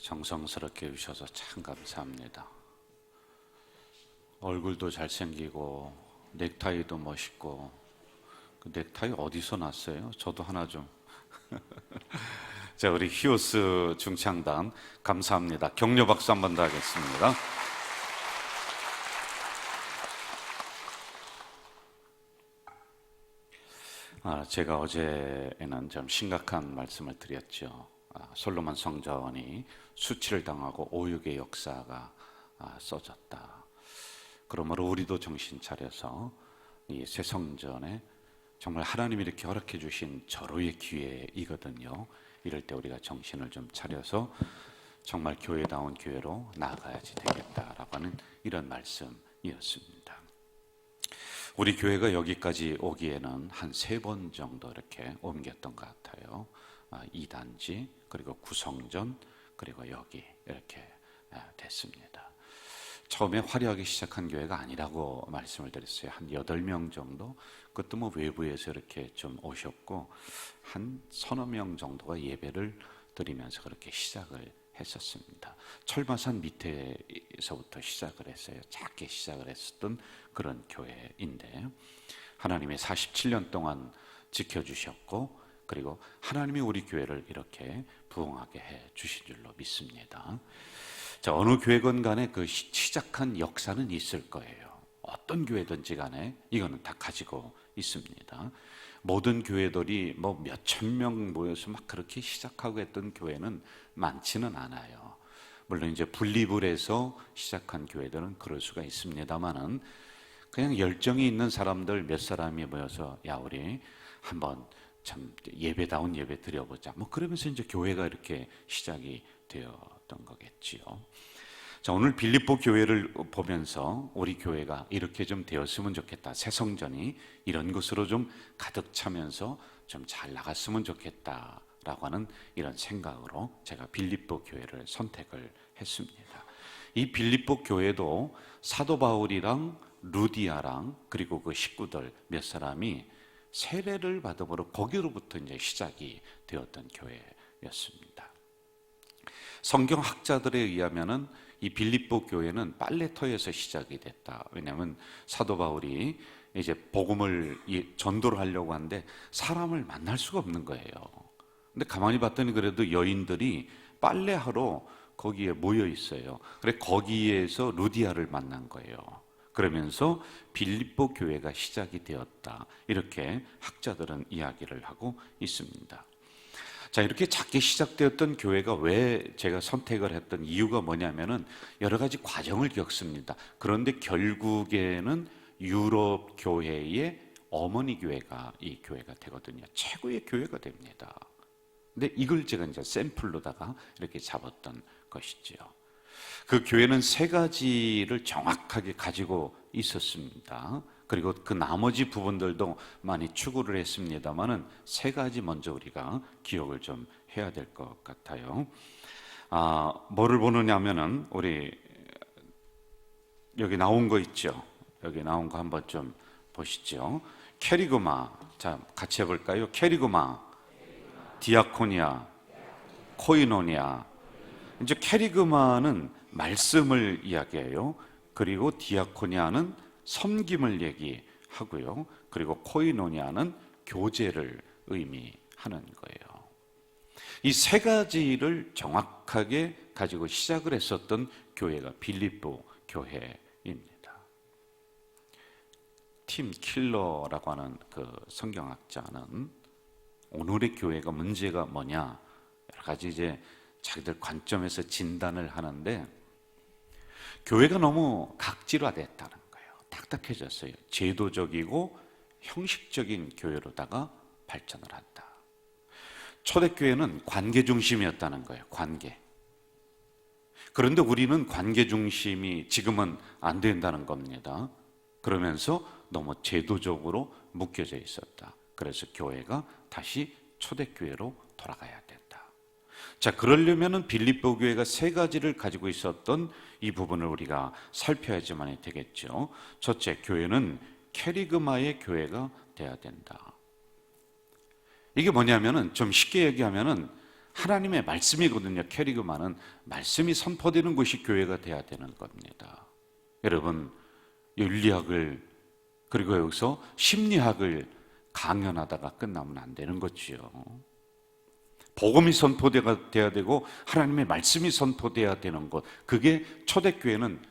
정성스럽게 해주셔서 참 감사합니다. 얼굴도 잘생기고 넥타이도 멋있고. 그 넥타이 어디서 났어요? 저도 하나 좀. 자, 우리 히오스 중창단 감사합니다. 격려 박수 한 번 더 하겠습니다. 제가 어제에는 좀 심각한 말씀을 드렸죠. 솔로몬 성전이 수치를 당하고 오육의 역사가 써졌다. 그러므로 우리도 정신 차려서 이 새 성전에 정말 하나님이 이렇게 허락해 주신 절호의 기회이거든요. 이럴 때 우리가 정신을 좀 차려서 정말 교회다운 교회로 나아가야지 되겠다라고 하는 이런 말씀이었습니다. 우리 교회가 여기까지 오기에는 한 3번 정도 이렇게 옮겼던 것 같아요. 2단지, 그리고 구성전, 그리고 여기 이렇게 됐습니다. 처음에 화려하게 시작한 교회가 아니라고 말씀을 드렸어요. 한 8명 정도, 그것도 뭐 외부에서 이렇게 좀 오셨고 한 서너 명 정도가 예배를 드리면서 그렇게 시작을 했었습니다. 철마산 밑에서부터 시작을 했어요. 작게 시작을 했었던 그런 교회인데 하나님이 47년 동안 지켜주셨고, 그리고 하나님이 우리 교회를 이렇게 부흥하게 해 주신 줄로 믿습니다. 자, 어느 교회건 간에 그 시작한 역사는 있을 거예요. 어떤 교회든지 간에 이거는 다 가지고 있습니다. 모든 교회들이 뭐 몇천 명 모여서 막 그렇게 시작하고 했던 교회는 많지는 않아요. 물론 이제 분립을 해서 시작한 교회들은 그럴 수가 있습니다만은 그냥 열정이 있는 사람들 몇 사람이 모여서 야, 우리 한번 참 예배다운 예배 드려보자, 뭐 그러면서 이제 교회가 이렇게 시작이 되었던 거겠지요. 자, 오늘 빌립보 교회를 보면서 우리 교회가 이렇게 좀 되었으면 좋겠다, 새 성전이 이런 것으로 좀 가득 차면서 좀 잘 나갔으면 좋겠다라고 하는 이런 생각으로 제가 빌립보 교회를 선택을 했습니다. 이 빌립보 교회도 사도 바울이랑 루디아랑 그리고 그 식구들 몇 사람이 세례를 받음으로 거기로부터 이제 시작이 되었던 교회였습니다. 성경학자들에 의하면은 이 빌립보 교회는 빨래터에서 시작이 됐다. 왜냐하면 사도 바울이 이제 복음을 전도를 하려고 하는데 사람을 만날 수가 없는 거예요. 근데 가만히 봤더니 그래도 여인들이 빨래하러 거기에 모여 있어요. 그래 거기에서 루디아를 만난 거예요. 그러면서 빌립보 교회가 시작이 되었다, 이렇게 학자들은 이야기를 하고 있습니다. 자, 이렇게 작게 시작되었던 교회가 왜 제가 선택을 했던 이유가 뭐냐면은 여러 가지 과정을 겪습니다. 그런데 결국에는 유럽 교회의 어머니 교회가 이 교회가 되거든요. 최고의 교회가 됩니다. 근데 이걸 제가 이제 샘플로다가 이렇게 잡았던 것이죠. 그 교회는 3가지를 정확하게 가지고 있었습니다. 그리고 그 나머지 부분들도 많이 추구를 했습니다만은 3가지 먼저 우리가 기억을 좀 해야 될 것 같아요. 뭐를 보느냐면은 우리 여기 나온 거 있죠. 여기 나온 거 한번 좀 보시죠. 캐리그마, 자 같이 해볼까요? 캐리그마, 디아코니아, 코이노니아. 이제 캐리그마는 말씀을 이야기해요. 그리고 디아코니아는 섬김을 얘기하고요. 그리고 코이노니아는 교제를 의미하는 거예요. 이 3가지를 정확하게 가지고 시작을 했었던 교회가 빌립보 교회입니다. 팀 킬러라고 하는 그 성경학자는 오늘의 교회가 문제가 뭐냐, 여러 가지 이제 자기들 관점에서 진단을 하는데 교회가 너무 각질화됐다는 거예요. 딱딱해졌어요. 제도적이고 형식적인 교회로다가 발전을 한다. 초대교회는 관계 중심이었다는 거예요. 관계. 그런데 우리는 관계 중심이 지금은 안 된다는 겁니다. 그러면서 너무 제도적으로 묶여져 있었다. 그래서 교회가 다시 초대교회로 돌아가야 된다. 자, 그러려면은 빌립보 교회가 3가지를 가지고 있었던 이 부분을 우리가 살펴야지만 되겠죠. 첫째, 교회는 캐리그마의 교회가 돼야 된다. 이게 뭐냐면은 좀 쉽게 얘기하면은 하나님의 말씀이거든요. 캐리그마는 말씀이 선포되는 곳이 교회가 돼야 되는 겁니다. 여러분, 윤리학을 그리고 여기서 심리학을 강연하다가 끝나면 안 되는 거지요. 복음이 선포돼야 되고 하나님의 말씀이 선포돼야 되는 것, 그게 초대교회는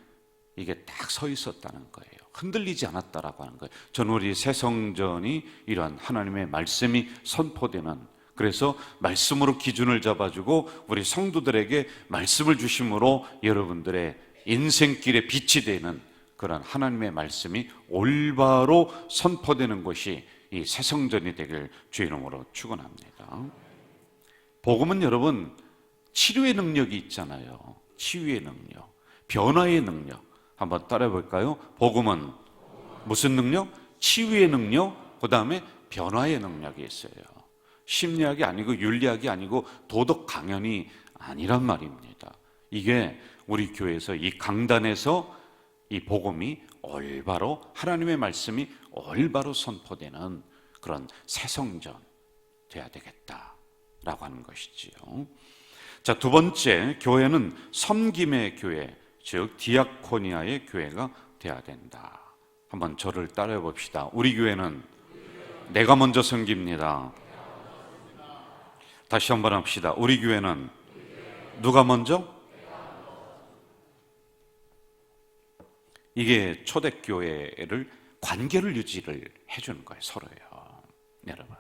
이게 딱 서 있었다는 거예요. 흔들리지 않았다라고 하는 거예요. 저는 우리 새성전이 이러한 하나님의 말씀이 선포되는, 그래서 말씀으로 기준을 잡아주고 우리 성도들에게 말씀을 주심으로 여러분들의 인생길에 빛이 되는 그런 하나님의 말씀이 올바로 선포되는 것이 이 새성전이 되길 주의 이름으로 축원합니다. 복음은 여러분 치료의 능력이 있잖아요. 치유의 능력, 변화의 능력. 한번 따라해 볼까요? 복음은 무슨 능력? 치유의 능력, 그 다음에 변화의 능력이 있어요. 심리학이 아니고 윤리학이 아니고 도덕 강연이 아니란 말입니다. 이게 우리 교회에서 이 강단에서 이 복음이 올바로, 하나님의 말씀이 올바로 선포되는 그런 새성전 돼야 되겠다라고 하는 것이지요. 자, 두 번째, 교회는 섬김의 교회, 즉 디아코니아의 교회가 돼야 된다. 한번 저를 따라해 봅시다. 우리 교회는 내가 먼저 섬깁니다. 다시 한번 합시다. 우리 교회는 누가 먼저? 이게 초대교회를 관계를 유지를 해주는 거예요. 서로요. 여러분,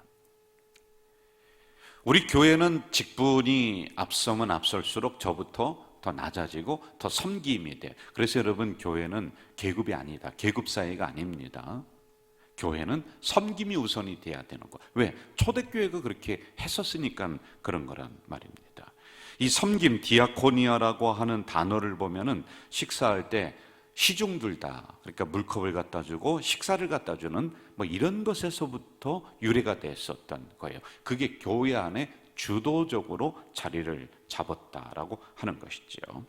우리 교회는 직분이 앞서면 앞설수록 저부터 더 낮아지고 더 섬김이 돼. 그래서 여러분, 교회는 계급이 아니다. 계급 사회가 아닙니다. 교회는 섬김이 우선이 돼야 되는 거. 왜? 초대교회가 그렇게 했었으니까 그런 거란 말입니다. 이 섬김, 디아코니아라고 하는 단어를 보면은 식사할 때 시중들 다, 그러니까 물컵을 갖다 주고 식사를 갖다 주는 뭐 이런 것에서부터 유래가 됐었던 거예요. 그게 교회 안에 주도적으로 자리를 잡았다라고 하는 것이죠.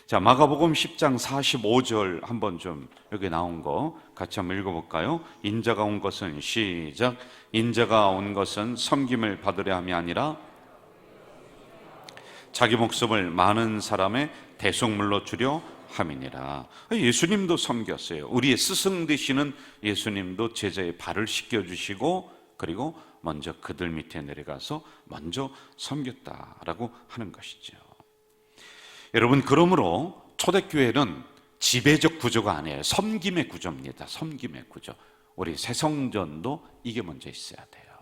자, 마가복음 10장 45절 한번 좀 여기 나온 거 같이 한번 읽어볼까요? 인자가 온 것은, 시작, 인자가 온 것은 섬김을 받으려 함이 아니라 자기 목숨을 많은 사람의 대속물로 주려 함이니라. 예수님도 섬겼어요. 우리의 스승 되시는 예수님도 제자의 발을 씻겨주시고 그리고 먼저 그들 밑에 내려가서 먼저 섬겼다라고 하는 것이죠. 여러분, 그러므로 초대교회는 지배적 구조가 아니에요. 섬김의 구조입니다. 섬김의 구조. 우리 새성전도 이게 먼저 있어야 돼요.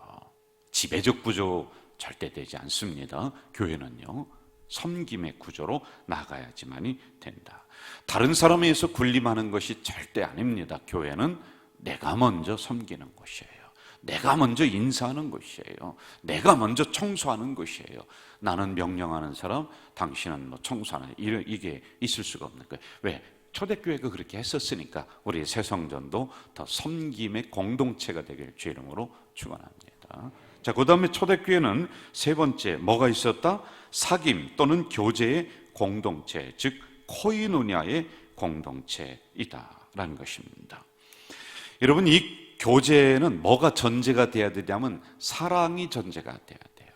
지배적 구조 절대 되지 않습니다. 교회는요, 섬김의 구조로 나가야지만이 된다. 다른 사람에 의해서 군림하는 것이 절대 아닙니다. 교회는 내가 먼저 섬기는 곳이에요. 내가 먼저 인사하는 것이에요. 내가 먼저 청소하는 것이에요. 나는 명령하는 사람, 당신은 뭐 청소하는, 이게 있을 수가 없는 거예요. 왜? 초대교회가 그렇게 했었으니까 우리 새성전도 더 섬김의 공동체가 되길 주의 이름으로 축원합니다. 자, 그 다음에 초대교회는 세 번째 뭐가 있었다? 사귐 또는 교제의 공동체, 즉 코이노니아의 공동체이다라는 것입니다. 여러분, 이 교제는 뭐가 전제가 돼야 되냐면 사랑이 전제가 돼야 돼요.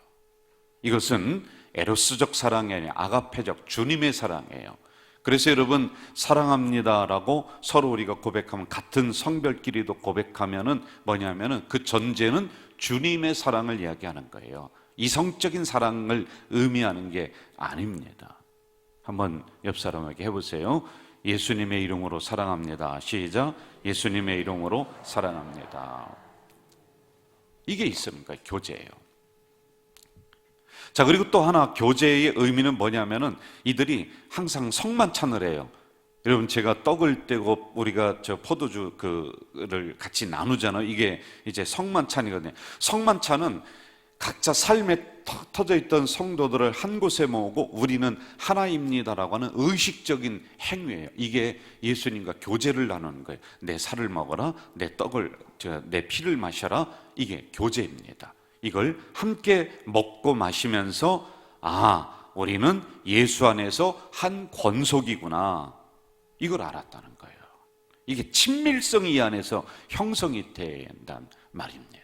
이것은 에로스적 사랑이 아니라 아가페적 주님의 사랑이에요. 그래서 여러분, 사랑합니다라고 서로 우리가 고백하면, 같은 성별끼리도 고백하면은 뭐냐면은 그 전제는 주님의 사랑을 이야기하는 거예요. 이성적인 사랑을 의미하는 게 아닙니다. 한번 옆 사람에게 해보세요. 예수님의 이름으로 사랑합니다. 시작. 예수님의 이름으로 사랑합니다. 이게 있습니까? 교제예요. 자, 그리고 또 하나 교제의 의미는 뭐냐면은 이들이 항상 성만찬을 해요. 여러분, 제가 떡을 떼고 우리가 저 포도주를 같이 나누잖아요. 이게 이제 성만찬이거든요. 성만찬은 각자 삶에 터져 있던 성도들을 한 곳에 모으고 우리는 하나입니다라고 하는 의식적인 행위예요. 이게 예수님과 교제를 나누는 거예요. 내 살을 먹어라, 내 피를 마셔라. 이게 교제입니다. 이걸 함께 먹고 마시면서, 아, 우리는 예수 안에서 한 권속이구나, 이걸 알았다는 거예요. 이게 친밀성이 이 안에서 형성이 된다는 말입니다.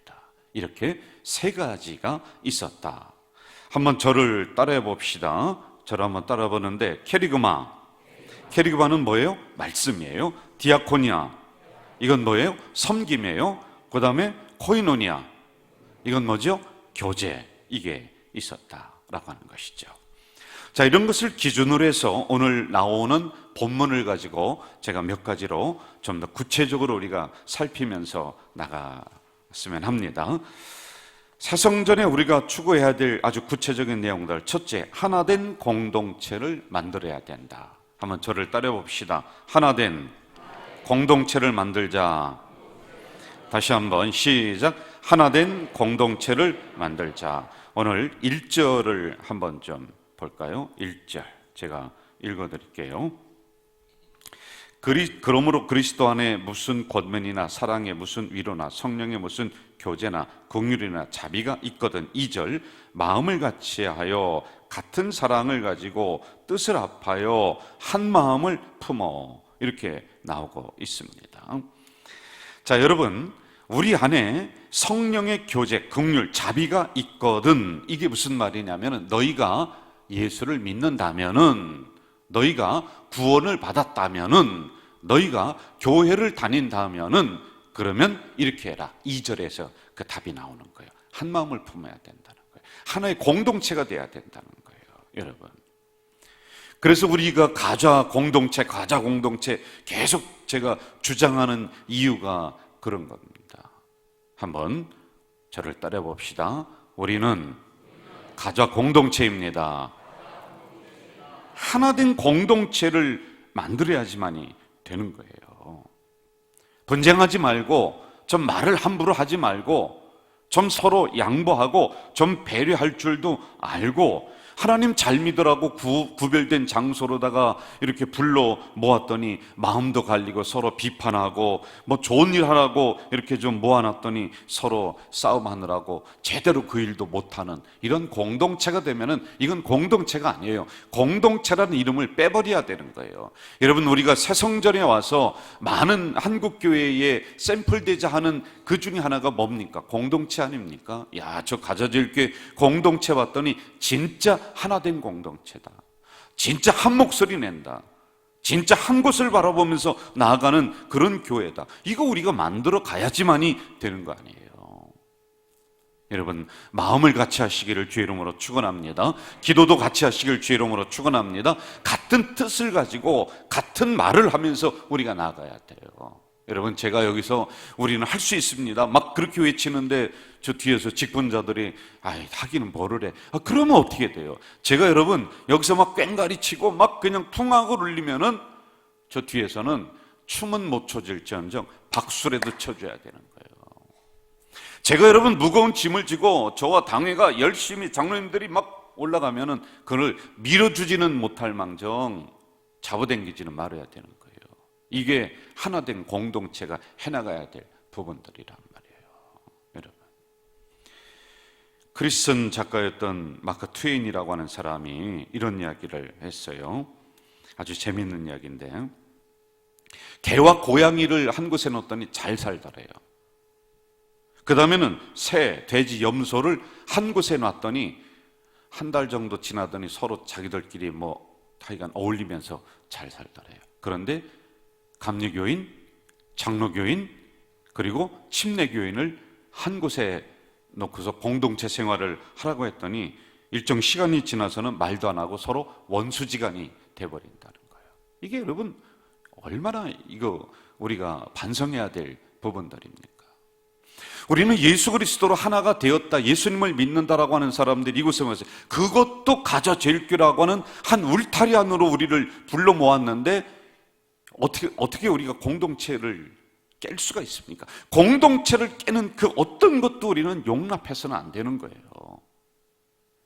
이렇게 세 가지가 있었다. 한번 저를 따라해 봅시다. 저를 한번 따라 보는데, 캐리그마는 뭐예요? 말씀이에요. 디아코니아, 이건 뭐예요? 섬김이에요. 그 다음에 코이노니아, 이건 뭐죠? 교제, 이게 있었다라고 하는 것이죠. 자, 이런 것을 기준으로 해서 오늘 나오는 본문을 가지고 제가 몇 가지로 좀 더 구체적으로 우리가 살피면서 나갔으면 합니다. 새성전에 우리가 추구해야 될 아주 구체적인 내용들, 첫째, 하나된 공동체를 만들어야 된다. 한번 저를 따라 봅시다. 하나된 공동체를 만들자. 다시 한번 시작. 하나된 공동체를 만들자. 오늘 1절을 한번 좀 볼까요? 1절 제가 읽어드릴게요. 그러므로 그리스도 안에 무슨 권면이나 사랑에 무슨 위로나 성령의 무슨 교제나 긍휼이나 자비가 있거든. 2절 마음을 같이하여 같은 사랑을 가지고 뜻을 합하여 한 마음을 품어, 이렇게 나오고 있습니다. 자, 여러분, 우리 안에 성령의 교제, 긍휼, 자비가 있거든. 이게 무슨 말이냐면, 너희가 예수를 믿는다면은, 너희가 구원을 받았다면은, 너희가 교회를 다닌다면은, 그러면 이렇게 해라. 2절에서 그 답이 나오는 거예요. 한 마음을 품어야 된다는 거예요. 하나의 공동체가 돼야 된다는 거예요, 여러분. 그래서 우리가 가자 공동체 계속 제가 주장하는 이유가 그런 겁니다. 한번 저를 따라 봅시다. 우리는 가자 공동체입니다. 하나된 공동체를 만들어야지만이 되는 거예요. 분쟁하지 말고, 좀 말을 함부로 하지 말고, 좀 서로 양보하고 좀 배려할 줄도 알고, 하나님 잘 믿으라고 구별된 장소로다가 이렇게 불러 모았더니 마음도 갈리고 서로 비판하고, 뭐 좋은 일 하라고 이렇게 좀 모아놨더니 서로 싸움하느라고 제대로 그 일도 못하는 이런 공동체가 되면은 이건 공동체가 아니에요. 공동체라는 이름을 빼버려야 되는 거예요. 여러분, 우리가 새성전에 와서 많은 한국교회에 샘플되자 하는 그 중에 하나가 뭡니까? 공동체 아닙니까? 야, 저 가자질교회 공동체 봤더니 진짜 하나된 공동체다. 진짜 한 목소리 낸다. 진짜 한 곳을 바라보면서 나아가는 그런 교회다. 이거 우리가 만들어 가야지만이 되는 거 아니에요. 여러분, 마음을 같이 하시기를 주의 이름으로 축원합니다. 기도도 같이 하시기를 주의 이름으로 축원합니다. 같은 뜻을 가지고 같은 말을 하면서 우리가 나아가야 돼요. 여러분, 제가 여기서 우리는 할 수 있습니다 막 그렇게 외치는데 저 뒤에서 직분자들이 하기는 뭐를 해. 그러면 어떻게 돼요? 제가 여러분 여기서 막 꽹가리 치고 막 그냥 풍악을 울리면은 저 뒤에서는 춤은 못 춰질지언정 박수라도 쳐줘야 되는 거예요. 제가 여러분 무거운 짐을 지고 저와 당회가 열심히 장로님들이 막 올라가면은 그걸 밀어주지는 못할 망정 잡아당기지는 말아야 되는 거예요. 이게 하나된 공동체가 해나가야 될 부분들이란 말이에요. 여러분, 크리스천 작가였던 마크 트웨인이라고 하는 사람이 이런 이야기를 했어요. 아주 재미있는 이야기인데, 개와 고양이를 한 곳에 놓았더니 잘 살더래요. 그 다음에는 새, 돼지, 염소를 한 곳에 놨더니 한 달 정도 지나더니 서로 자기들끼리 하여간 어울리면서 잘 살더래요. 그런데 감리교인, 장로교인, 그리고 침례교인을 한 곳에 놓고서 공동체 생활을 하라고 했더니 일정 시간이 지나서는 말도 안 하고 서로 원수지간이 돼버린다는 거예요. 이게 여러분 얼마나 이거 우리가 반성해야 될 부분들입니까? 우리는 예수 그리스도로 하나가 되었다, 예수님을 믿는다라고 하는 사람들이 이곳에 모여서 그것도 가자 제일교라고 하는 한 울타리 안으로 우리를 불러 모았는데 어떻게 우리가 공동체를 깰 수가 있습니까? 공동체를 깨는 그 어떤 것도 우리는 용납해서는 안 되는 거예요.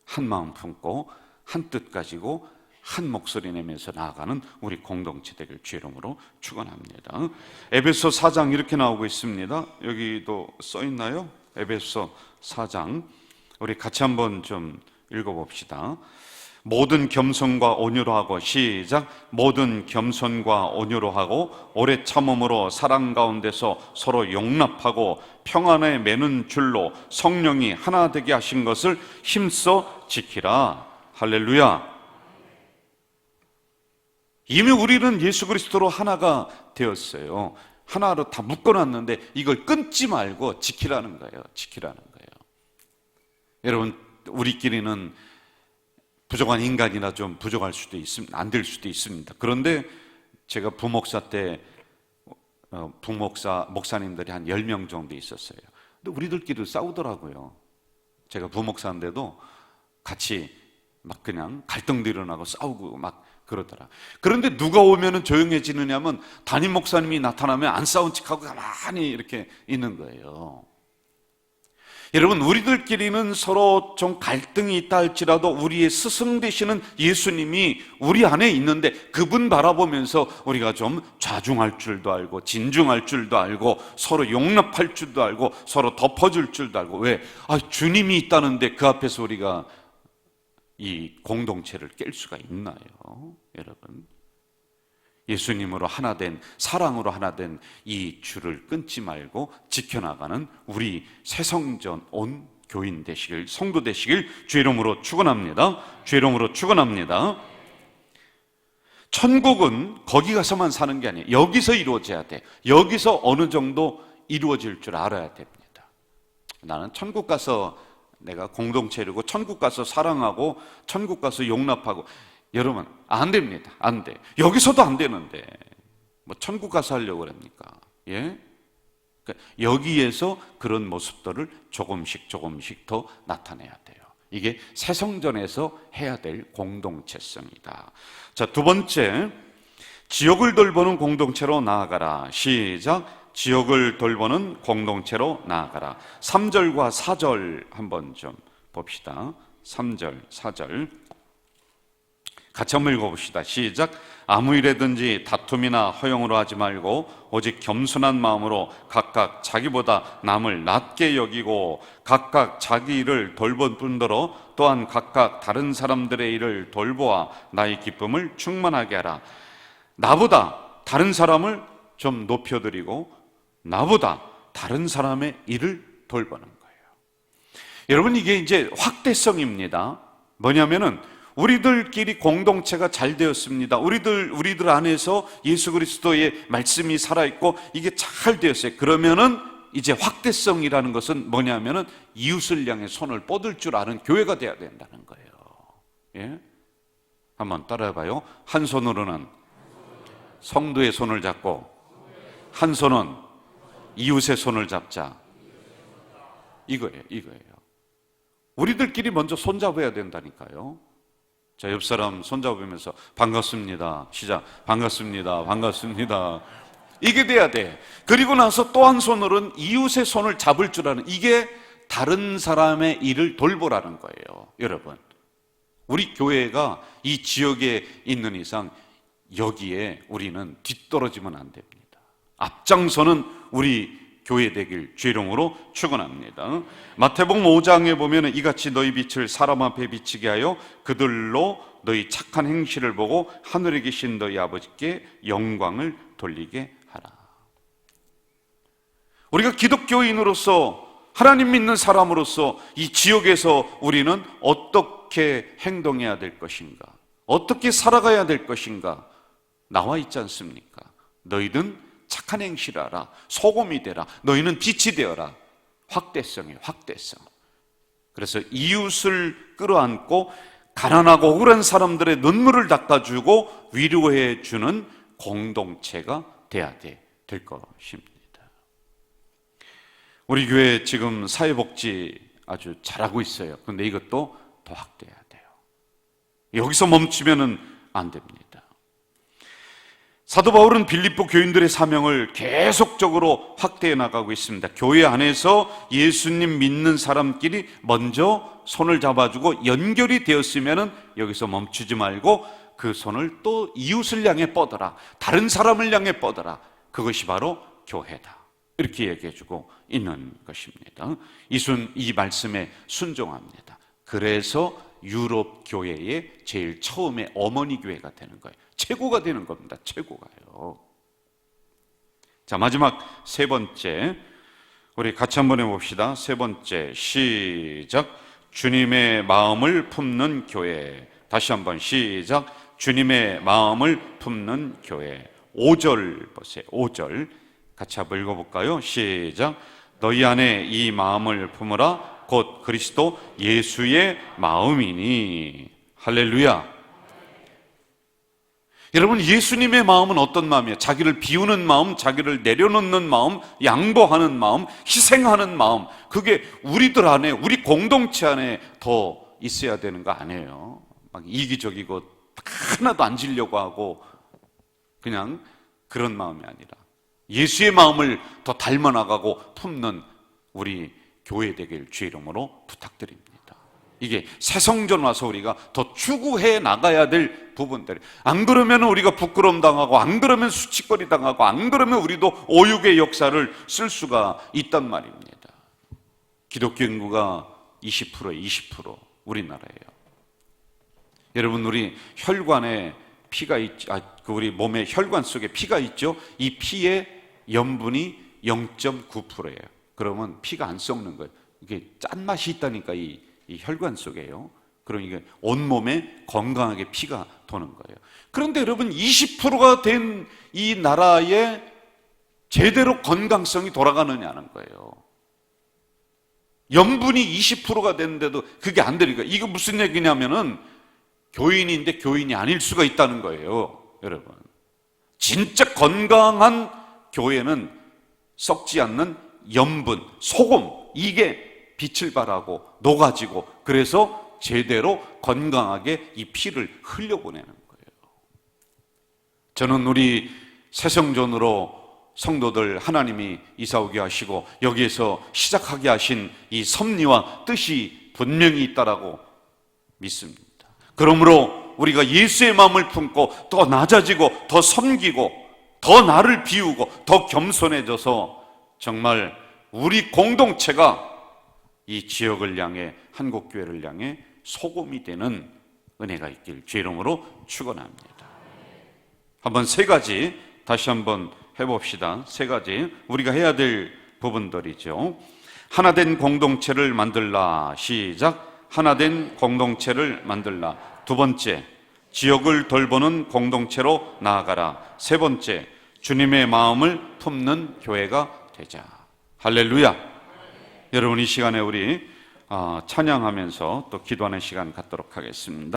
한 마음 품고 한 뜻 가지고 한 목소리 내면서 나아가는 우리 공동체 되길 주의 이름으로 축원합니다. 에베소 4장 이렇게 나오고 있습니다. 여기도 써 있나요? 에베소 4장 우리 같이 한번 좀 읽어봅시다. 모든 겸손과 온유로 하고, 시작. 모든 겸손과 온유로 하고 오래 참음으로 사랑 가운데서 서로 용납하고 평안에 매는 줄로 성령이 하나 되게 하신 것을 힘써 지키라. 할렐루야. 이미 우리는 예수 그리스도로 하나가 되었어요. 하나로 다 묶어놨는데 이걸 끊지 말고 지키라는 거예요. 지키라는 거예요. 여러분, 우리끼리는 부족한 인간이나 좀 부족할 수도 있습니다. 안 될 수도 있습니다. 그런데 제가 부목사 때 목사님들이 한 10명 정도 있었어요. 근데 우리들끼리 싸우더라고요. 제가 부목사인데도 같이 막 그냥 갈등도 일어나고 싸우고 막 그러더라. 그런데 누가 오면은 조용해지느냐면 담임 목사님이 나타나면 안 싸운 척하고 가만히 이렇게 있는 거예요. 여러분, 우리들끼리는 서로 좀 갈등이 있다 할지라도 우리의 스승 되시는 예수님이 우리 안에 있는데 그분 바라보면서 우리가 좀 좌중할 줄도 알고 진중할 줄도 알고 서로 용납할 줄도 알고 서로 덮어줄 줄도 알고. 왜? 주님이 있다는데 그 앞에서 우리가 이 공동체를 깰 수가 있나요? 여러분, 예수님으로 하나 된, 사랑으로 하나 된 이 줄을 끊지 말고 지켜나가는 우리 새성전 온 교인 되시길, 성도 되시길 주의 이름으로 축원합니다. 주의 이름으로 축원합니다. 천국은 거기 가서만 사는 게 아니에요. 여기서 이루어져야 돼. 여기서 어느 정도 이루어질 줄 알아야 됩니다. 나는 천국 가서 내가 공동체 이루고 천국 가서 사랑하고 천국 가서 용납하고, 여러분, 안 됩니다. 안 돼. 여기서도 안 되는데 뭐 천국 가서 하려고 그럽니까? 예? 그러니까 여기에서 그런 모습들을 조금씩 더 나타내야 돼요. 이게 새성전에서 해야 될 공동체성이다. 자, 두 번째, 지역을 돌보는 공동체로 나아가라. 시작. 지역을 돌보는 공동체로 나아가라. 3절과 4절 한번 좀 봅시다. 3절, 4절 같이 한번 읽어봅시다. 시작. 아무 일에든지 다툼이나 허용으로 하지 말고 오직 겸손한 마음으로 각각 자기보다 남을 낮게 여기고 각각 자기 일을 돌볼 뿐더러 또한 각각 다른 사람들의 일을 돌보아 나의 기쁨을 충만하게 하라. 나보다 다른 사람을 좀 높여드리고 나보다 다른 사람의 일을 돌보는 거예요. 여러분, 이게 이제 확대성입니다. 뭐냐면은 우리들끼리 공동체가 잘 되었습니다. 우리들 안에서 예수 그리스도의 말씀이 살아있고 이게 잘 되었어요. 그러면은 이제 확대성이라는 것은 뭐냐면은 이웃을 향해 손을 뻗을 줄 아는 교회가 돼야 된다는 거예요. 예? 한번 따라해봐요. 한 손으로는 성도의 손을 잡고 한 손은 이웃의 손을 잡자. 이거예요. 우리들끼리 먼저 손잡아야 된다니까요. 자, 옆 사람 손잡으면서 반갑습니다. 시작. 반갑습니다. 이게 돼야 돼. 그리고 나서 또 한 손으로는 이웃의 손을 잡을 줄 아는, 이게 다른 사람의 일을 돌보라는 거예요. 여러분, 우리 교회가 이 지역에 있는 이상 여기에 우리는 뒤떨어지면 안 됩니다. 앞장서는 우리 교회 되길 주의 이름으로 축원합니다. 마태복음 5장에 보면 이같이 너희 빛을 사람 앞에 비치게 하여 그들로 너희 착한 행실을 보고 하늘에 계신 너희 아버지께 영광을 돌리게 하라. 우리가 기독교인으로서, 하나님 믿는 사람으로서 이 지역에서 우리는 어떻게 행동해야 될 것인가, 어떻게 살아가야 될 것인가 나와 있지 않습니까? 너희는 착한 행실하라. 소금이 되라. 너희는 빛이 되어라. 확대성이에요. 확대성. 그래서 이웃을 끌어안고 가난하고 억울한 사람들의 눈물을 닦아주고 위로해 주는 공동체가 돼야 될 것입니다. 우리 교회 지금 사회복지 아주 잘하고 있어요. 그런데 이것도 더 확대해야 돼요. 여기서 멈추면 안 됩니다. 사도 바울은 빌립보 교인들의 사명을 계속적으로 확대해 나가고 있습니다. 교회 안에서 예수님 믿는 사람끼리 먼저 손을 잡아주고 연결이 되었으면 여기서 멈추지 말고 그 손을 또 이웃을 향해 뻗어라. 다른 사람을 향해 뻗어라. 그것이 바로 교회다. 이렇게 얘기해주고 있는 것입니다. 이 말씀에 순종합니다. 그래서 유럽 교회의 제일 처음에 어머니 교회가 되는 거예요. 최고가 되는 겁니다. 최고가요. 자, 마지막 세 번째, 우리 같이 한번 해봅시다. 세 번째, 시작. 주님의 마음을 품는 교회. 다시 한번 시작. 주님의 마음을 품는 교회. 5절 보세요. 5절 같이 한번 읽어볼까요? 시작. 너희 안에 이 마음을 품으라. 곧 그리스도 예수의 마음이니. 할렐루야. 여러분, 예수님의 마음은 어떤 마음이에요? 자기를 비우는 마음, 자기를 내려놓는 마음, 양보하는 마음, 희생하는 마음. 그게 우리들 안에, 우리 공동체 안에 더 있어야 되는 거 아니에요. 막 이기적이고 하나도 안 지려고 하고 그냥 그런 마음이 아니라 예수의 마음을 더 닮아나가고 품는 우리 교회 되길 주의 이름으로 부탁드립니다. 이게 새성전 와서 우리가 더 추구해 나가야 될 부분들. 안 그러면 우리가 부끄러움 당하고, 안 그러면 수치거리 당하고, 안 그러면 우리도 오육의 역사를 쓸 수가 있단 말입니다. 기독교 인구가 20% 우리나라예요. 여러분, 우리 혈관에 피가 있죠. 우리 몸의 혈관 속에 피가 있죠. 이 피의 염분이 0.9%예요. 그러면 피가 안 썩는 거예요. 이게 짠맛이 있다니까 이 혈관 속에요. 그러니까 온몸에 건강하게 피가 도는 거예요. 그런데 여러분, 20%가 된 이 나라에 제대로 건강성이 돌아가느냐는 거예요. 염분이 20%가 됐는데도 그게 안 되니까, 이거 무슨 얘기냐면은 교인인데 교인이 아닐 수가 있다는 거예요. 여러분, 진짜 건강한 교회는 썩지 않는 염분, 소금, 이게 빛을 발하고 녹아지고, 그래서 제대로 건강하게 이 피를 흘려보내는 거예요. 저는 우리 새성전으로 성도들 하나님이 이사오게 하시고 여기에서 시작하게 하신 이 섭리와 뜻이 분명히 있다라고 믿습니다. 그러므로 우리가 예수의 마음을 품고 더 낮아지고 더 섬기고 더 나를 비우고 더 겸손해져서 정말 우리 공동체가 이 지역을 향해, 한국교회를 향해 소금이 되는 은혜가 있길 주의 이름으로 축원합니다. 한번 세 가지 다시 한번 해봅시다. 세 가지 우리가 해야 될 부분들이죠. 하나된 공동체를 만들라. 시작. 하나된 공동체를 만들라. 두 번째, 지역을 돌보는 공동체로 나아가라. 세 번째, 주님의 마음을 품는 교회가 되자. 할렐루야. 여러분, 이 시간에 우리 찬양하면서 또 기도하는 시간 갖도록 하겠습니다.